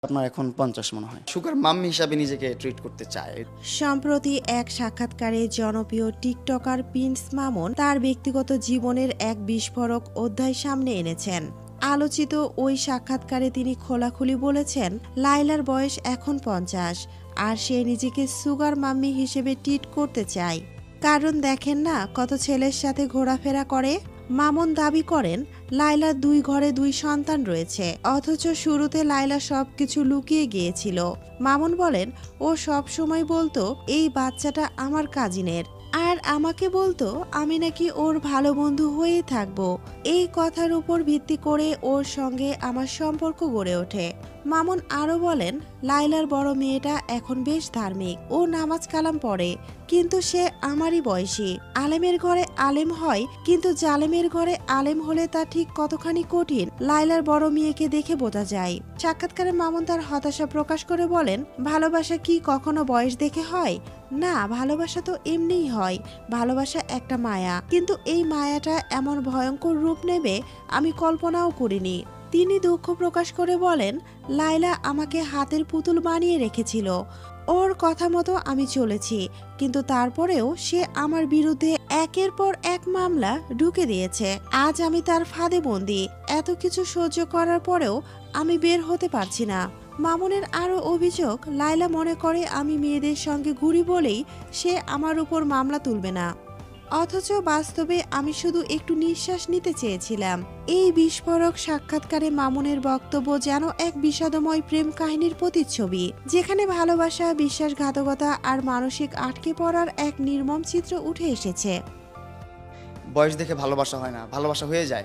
আপনার এখন 50 মনে হয়। সুগার মাম্মি হিসাবে নিজেকে ট্রিট করতে চায়। সম্প্রতি এক সাক্ষাৎকারে জনপ্রিয় টিকটকার প্রিন্স মামুন তার ব্যক্তিগত জীবনের এক বিস্ফোরক অধ্যায় সামনে এনেছেন। আলোচিত ওই সাক্ষাৎকারে তিনি খোলাখুলি বলেছেন, লাইলার বয়স এখন 50 আর সে নিজেকে সুগার মাম্মি হিসেবে ট্রিট করতে চায়। কারণ দেখেন না কত ছেলের সাথে ঘোরাফেরা করে। মামুন দাবি করেন, লাইলার 2 ঘরে 2 সন্তান রয়েছে, অথচ শুরুতে লাইলা সবকিছু লুকিয়ে গিয়েছিল। মামুন বলেন, ও সব সময় বলতো এই বাচ্চাটা আমার কাজিনের, আর আমাকে বলতো আমি নাকি ওর ভালো বন্ধু হয়েই থাকবো। এই কথার উপর ভিত্তি করে ওর সঙ্গে আমার সম্পর্ক গড়ে ওঠে। মামুন আরও বলেন, লাইলার বড় মেয়েটা এখন বেশ ধার্মিক, ও নামাজ কালাম পড়ে, কিন্তু সে আমারই বয়সী। আলেমের ঘরে আলেম হয়, কিন্তু জালেমের ঘরে আলেম হলে তা ঠিক কতখানি কঠিন লাইলার বড় মেয়েকে দেখে বোঝা যায়। সাক্ষাৎকারে মামুন তার হতাশা প্রকাশ করে বলেন, ভালোবাসা কি কখনো বয়স দেখে হয়? না, ভালোবাসা তো এমনিই হয়। ভালোবাসা একটা মায়া, কিন্তু এই মায়াটা এমন ভয়ঙ্কর রূপ নেবে আমি কল্পনাও করিনি। তিনি দুঃখ প্রকাশ করে বলেন, লাইলা আমাকে হাতের পুতুল বানিয়ে রেখেছিল, ওর কথা মতো আমি চলেছি, কিন্তু তারপরেও সে আমার বিরুদ্ধে একের পর এক মামলা ঢুকে দিয়েছে। আজ আমি তার ফাঁদে বন্দি। এত কিছু সহ্য করার পরেও আমি বের হতে পারছি না। মামুনের আরও অভিযোগ, লাইলা মনে করে আমি মেয়েদের সঙ্গে ঘুরি বলেই সে আমার উপর মামলা তুলবে না, অথচ বাস্তবে আমি শুধু একটু নিঃশ্বাস নিতে চেয়েছিলাম। এই বিস্ফোরক সাক্ষাৎকারে মামুনের বক্তব্য যেন এক বিষাদময় প্রেম কাহিনীর প্রতিচ্ছবি, যেখানে ভালোবাসা, বিশ্বাসঘাতকতা আর মানসিক আটকে পড়ার এক নির্মম চিত্র উঠে এসেছে। বয়স দেখে ভালোবাসা হয় না, ভালোবাসা হয়ে যায়।